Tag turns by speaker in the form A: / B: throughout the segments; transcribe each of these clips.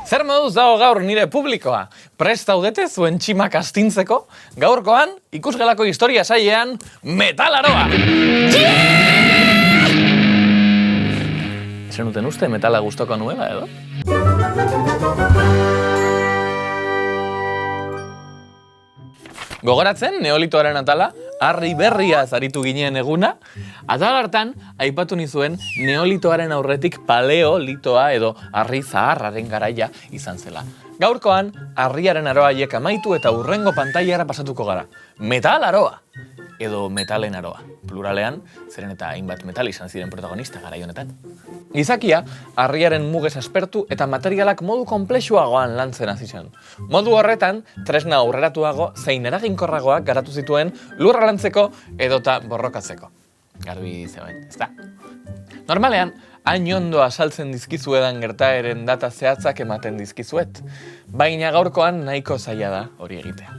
A: Zer moduz dago gaur nire publikoa? Prest daudete zuen tximak astintzeko? Gaurkoan, ikusgelako historia sailean, metalaroa! Zenuten uste metala gustoko nuela, edo? Gogoratzen, neolitoaren atala, harri berriaz aritu ginen eguna, atal hartan, aipatu nizuen neolitoaren aurretik paleolitoa edo harri zaharraren garaia izan zela. Gaurkoan, harriaren aroaiek amaitu eta hurrengo pantailara pasatuko gara. Metalaroa! Edo metalen aroa. Pluralean, zeren eta hainbat metal izan ziren protagonista garai honetan. Gizakia, harriaren mugez aspertu eta materialak modu konplexuagoan lantzen hasi zen. Modu horretan, tresna aurreratuago zein eraginkorragoak garatu zituen lurra lantzeko edota borrokatzeko. Garbi zegoen, ezta? Normalean, hain ondo asaltzen dizkizuedan gertaeren data zehatzak ematen dizkizuet, baina gaurkoan nahiko zaila da hori egitea.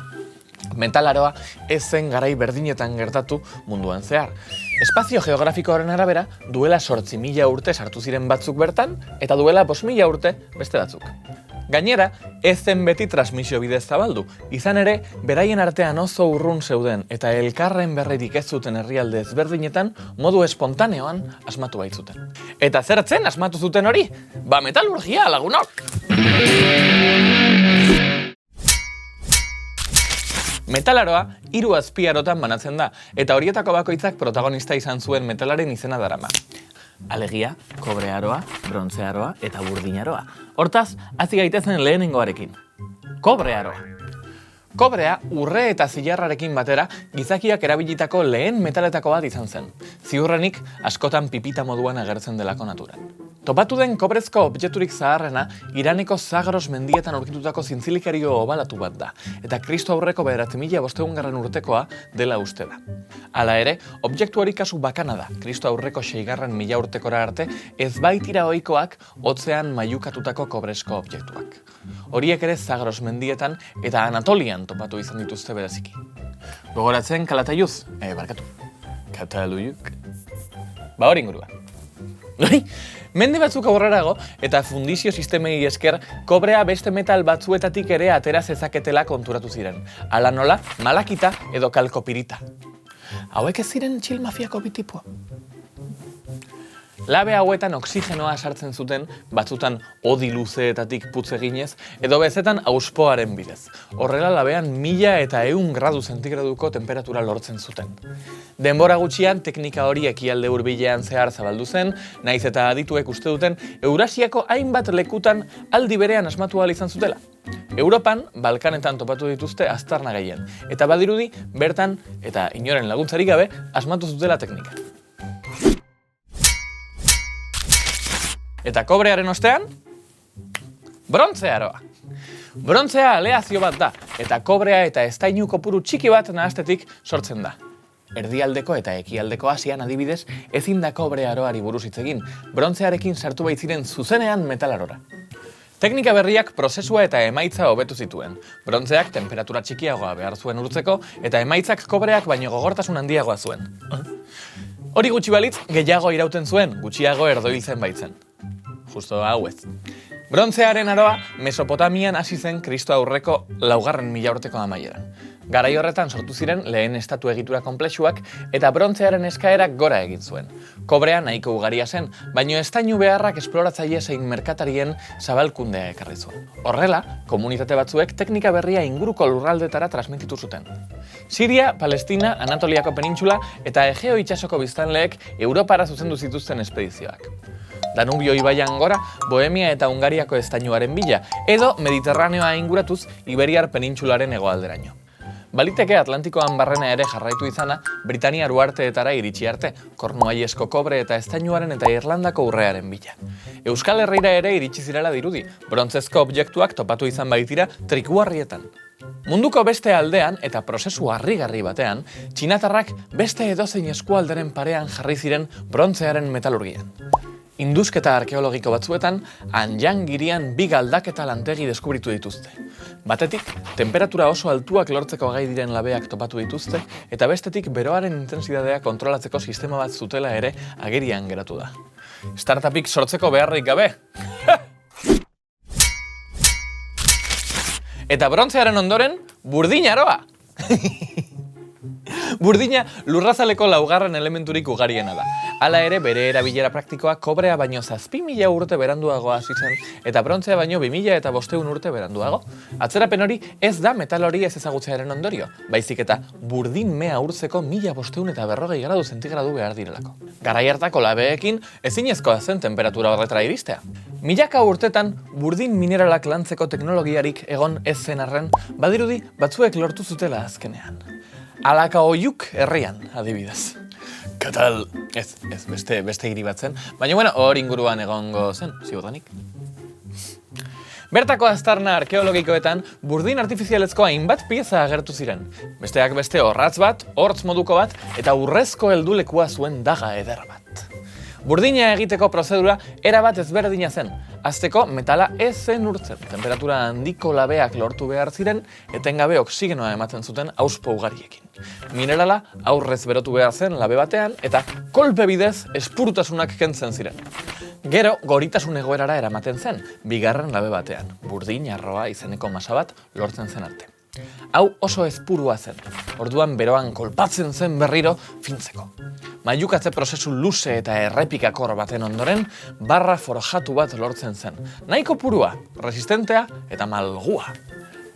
A: Metalaroa ez zen garai berdinetan gertatu munduan zehar. Espazio geografikoaren arabera, duela 8.000 urte sartu ziren batzuk bertan, eta duela 5.000 urte beste batzuk. Gainera, ez zen beti transmisio bidez zabaldu, izan ere, beraien artean oso urrun zeuden eta elkarren berririk ez zuten herrialde ezberdinetan modu espontaneoan asmatu baitzuten. Eta zertzen asmatu zuten hori? Ba metalurgia, lagunok! Metalaroa 3 azpiarotan banatzen da, eta horietako bakoitzak protagonista izan zuen metalaren izena darama. Alegia, kobrearoa, brontzearoa eta burdinaroa. Hortaz, hasi gaitezen lehenengoarekin. Kobrearoa. Kobrea, urre eta zilarrarekin batera, gizakiak erabilitako lehen metaletako bat izan zen. Ziurrenik, askotan pipita moduan agertzen delako naturan. Topatu den kobrezko objekturik zaharrena, Iraneko Zagros mendietan aurkitutako zintzilikario obalatu bat da, eta Kristo aurreko 9.500 urtekoa dela uste da. Hala ere, objektu hori kasu bakana da, Kristo aurreko 6.000 urtekora arte, ez baitira ohikoak hotzean mailukatutako kobrezko objektuak. Horiek ere Zagros mendietan eta Anatolian topatu izan dituzte bereziki. Gogoratzen Calatayud, Kataluyuk. Ba hori inguruan. Mende batzuk aurrerago eta fundizio sistemei esker kobrea beste metal batzuetatik ere atera zezaketela konturatu ziren. Hala nola, malakita edo kalkopirita. Hauek ez ziren txil mafiako bitipua. Labe hauetan oxigenoa sartzen zuten, batzutan odi luzeetatik putz eginez, edo bezetan auspoaren bidez. Horrela labean 1000 eta 100 gradu zentigraduko temperatura lortzen zuten. Denbora gutxian teknika hori ekialde hurbilean zehar zabaldu zen, naiz eta adituek uste duten Eurasiako hainbat lekutan aldi berean asmatu ahal izan zutela. Europan, Balkanetan topatu dituzte aztarna gehien, eta badirudi bertan eta inoren laguntzarik gabe asmatu zutela teknika. Eta kobrearen ostean, brontzearoa. Brontzea aleazio bat da, eta kobrea eta estainu kopuru txiki bat nahastetik sortzen da. Erdialdeko eta ekialdeko Asian adibidez, ezin da kobrearoari buruz hitz egin, brontzearekin sartu baitziren zuzenean metalarora. Teknika berriak prozesua eta emaitza hobetu zituen. Brontzeak temperatura txikiagoa behar zuen urtzeko, eta emaitzak kobreak baino gogortasun handiagoa zuen. Hori gutxi balitz, gehiago irauten zuen, gutxiago erdoiltzen baitzen. Justo hau ez. Brontzearen aroa Mesopotamian hasi zen Kristo aurreko 4.000 urteko amaieran. Garai horretan sortu ziren lehen estatu egitura konplexuak eta brontzearen eskaerak gora egin zuen. Kobrea nahiko ugaria zen, baino estainu beharrak esploratzaile zein merkatarien zabalkundea ekarri zuen. Horrela, komunitate batzuek teknika berria inguruko lurraldetara transmititu zuten. Siria, Palestina, Anatoliako penintxula eta Egeo itsasoko biztanleek Europara zuzendu zituzten espedizioak. Danubio ibaian gora, Bohemia eta Hungariako estainuaren bila, edo Mediterraneoa inguratuz Iberiar penintxularen hegoalderaino. Baliteke Atlantikoan barrena ere jarraitu izana, Britaniar uharteetara iritsi arte, Kornuaiesko kobre eta estainuaren eta Irlandako urrearen bila. Euskal Herrira ere iritsi zirela dirudi, brontzezko objektuak topatu izan baitira trikuharrietan. Munduko beste aldean eta prozesu harrigarri batean, txinatarrak beste edozein eskualderen parean jarri ziren brontzearen metalurgian. Indusketa arkeologiko batzuetan, Anjang hirian 2 galdaketa lantegi deskubritu dituzte. Batetik, temperatura oso altuak lortzeko gai diren labeak topatu dituzte, eta bestetik beroaren intentsidadea kontrolatzeko sistema bat zutela ere agerian geratu da. Startupik sortzeko beharrik gabe! Eta brontzearen ondoren, burdin aroa! Burdina lurrazaleko laugarren elementurik ugariena da. Hala ere, bere erabilera praktikoa kobrea baino 7.000 urte beranduago hasi zen, eta brontzea baino 2.500 urte beranduago. Atzerapen hori ez da metal hori ez ezagutzearen ondorio, baizik eta burdin mea urtzeko 1.540 gradu zentigradu behar direlako. Garai hartako labeekin ezinezkoa zen temperatura horretara iristea. Milaka urtetan burdin mineralak lantzeko teknologiarik egon ez zen arren, badirudi batzuek lortu zutela azkenean. Alakaoiuk herrian, adibidez. Katal, ez beste hiri bat zen, baina hor inguruan egongo zen, ziurdanik. Bertako aztarna arkeologikoetan burdin artifizialezko hainbat pieza agertu ziren. Besteak beste horratz bat, hortz moduko bat, eta urrezko heldulekua zuen daga eder bat. Burdina egiteko prozedura erabat ezberdina zen. Hasteko metala ez zen urtzen, temperatura handiko labeak lortu behar ziren, etengabe oksigenoa ematen zuten auspo ugariekin. Minerala aurrez berotu behar zen labe batean, eta kolpe bidez espurutasunak kentzen ziren. Gero, goritasun egoerara eramaten zen, bigarren labe batean, burdin arroa izeneko masa bat lortzen zen arte. Hau oso ezpurua zen, orduan beroan kolpatzen zen berriro fintzeko. Mailukatze prozesu luze eta errepikakor baten ondoren, barra forjatu bat lortzen zen. Nahiko purua, resistentea eta malgua.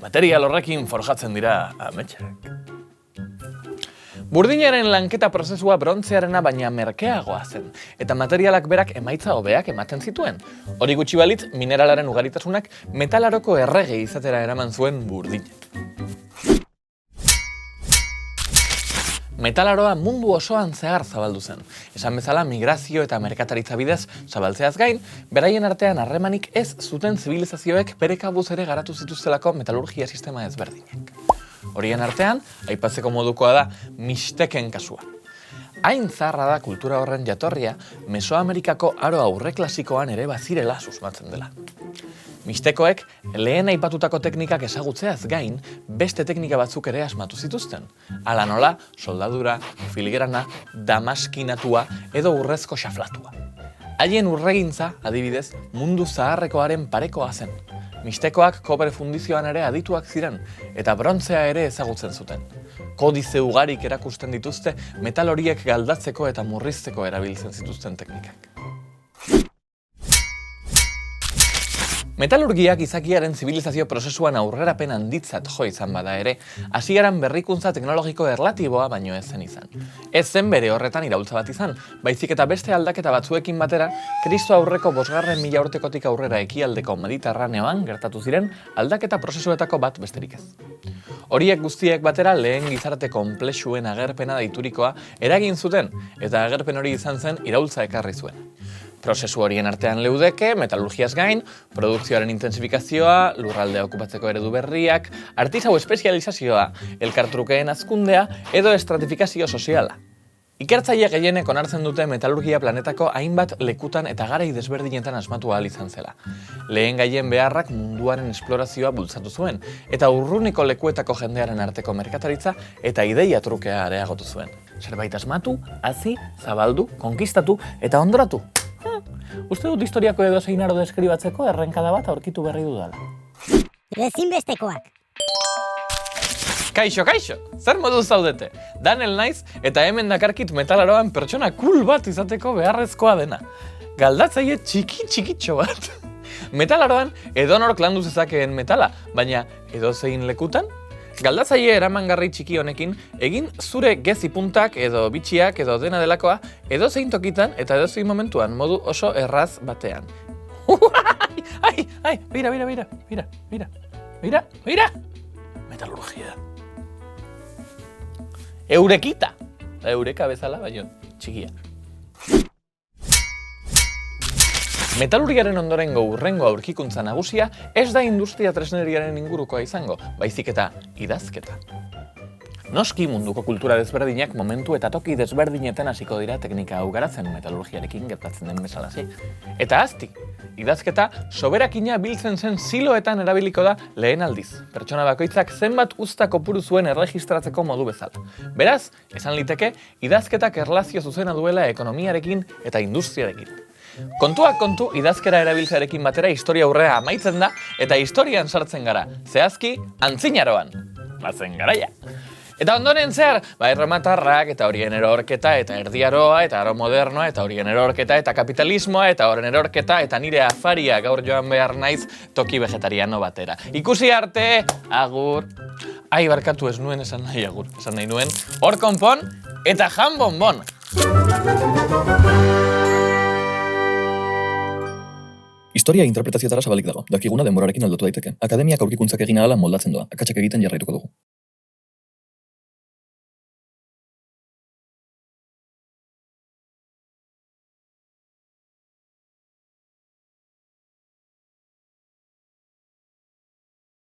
A: Material horrekin forjatzen dira ametsak. Burdinaren lanketa prozesua brontzearena baina merkeagoa zen, eta materialak berak emaitza hobeak ematen zituen. Hori gutxi balitz, mineralaren ugaritasunak metalaroko errege izatera eraman zuen burdinak. Metalaroa mundu osoan zehar zabaldu zen. Esan bezala migrazio eta merkataritza bidez zabaltzeaz gain, beraien artean harremanik ez zuten zibilizazioek bere kabuz ere garatu zituztelako metalurgia sistema ezberdinak. Horien artean, aipatzeko modukoa da Mixteken kasua. Hain zaharra da kultura horren jatorria, Mesoamerikako aro aurreklasikoan ere bazirela susmatzen dela. Mixtekoek lehen aipatutako teknikak ezagutzeaz gain, beste teknika batzuk ere asmatu zituzten. Hala nola, soldadura, filigrana, damaskinatua edo urrezko xaflatua. Haien urregintza, adibidez, mundu zaharrekoaren parekoa zen. Mixtekoak kobre fundizioan ere adituak ziren, eta brontzea ere ezagutzen zuten. Kodize ugarik erakusten dituzte metal horiek galdatzeko eta murrizteko erabiltzen zituzten teknikak. Metalurgiak izakiaren zibilizazio prozesuan aurrerapen handitzat jo izan bada ere, hasieran berrikuntza teknologiko erlatiboa baino ez zen izan. Ez zen bere horretan iraultza bat izan, baizik eta beste aldaketa batzuekin batera, Kristo aurreko 5.000 urtekotik aurrera ekialdeko Mediterraneoan gertatu ziren aldaketa prozesuetako bat besterik ez. Horiek guztiek batera lehen gizarte konplexuen agerpena deiturikoa eragin zuten, eta agerpen hori izan zen iraultza ekarri zuen. Prozesu horien artean leudeke, metalurgiaz gain, produkzioaren intensifikazioa, lurraldea okupatzeko eredu berriak, artisau espezializazioa, elkartrukeen hazkundea edo estratifikazio soziala. Ikertzaile gehienek onartzen dute metalurgia planetako hainbat lekutan eta garai desberdinetan asmatu ahal izan zela. Lehen gaien beharrak munduaren esplorazioa bultzatu zuen, eta urruneko lekuetako jendearen arteko merkataritza eta ideia trukea areagotu zuen. Zerbait asmatu, hazi, zabaldu, konkistatu eta ondoratu. Uste dut historiako edozein aro deskribatzeko errenkada bat aurkitu berri dudala.
B: Ezinbestekoak.
A: Kaixo, zer moduz zaudete? Daniel naiz eta hemen dakarkit metalaroan pertsona cool bat izateko beharrezkoa dena. Galdatzaile txikitxo bat. Metalaroan edonork landu zezakeen metala, baina edozein lekutan? Galdatzaile eramangarri txiki honekin, egin zure gezi puntak edo bitxiak edo dena delakoa edozein tokitan eta edozein momentuan modu oso erraz batean. Ai, mira. Metalurgia. Eurekita. Eureka bezala, baino txikia. Metalurgiaren ondorengo hurrengo aurkikuntza nagusia ez da industria tresneriaren ingurukoa izango, baizik eta idazketa. Noski munduko kultura desberdinak momentu eta toki desberdinetan hasiko dira teknika hau garatzen metalurgiarekin gertatzen den bezalazi. Eta azti, idazketa soberakina biltzen zen siloetan erabiliko da lehen aldiz. Pertsona bakoitzak zenbat uzta kopuru zuen erregistratzeko modu bezala. Beraz, esan liteke, idazketak erlazio zuzena duela ekonomiarekin eta industriarekin. Kontuak kontu, idazkera erabiltzearekin batera historia aurrea amaitzen da eta historian sartzen gara, zehazki antzinaroan. Bazen garaia. Eta ondoren zer, erromatarrak eta horien erorketa eta erdiaroa eta aro modernoa eta horien erorketa eta kapitalismoa eta horren erorketa eta nire afaria gaur joan behar naiz toki vegetariano batera. Ikusi arte, agur. Ai, barkatu ez nuen esan nahi agur. Esan nahi nuen, hor konpon eta jan bonbon.
C: Historia interpretazioetara zabalik dago, dakiguna denborarekin aldatu daiteke. Akademiak aurkikuntzak egin ahala moldatzen doa, akatsak egiten jarraituko dugu.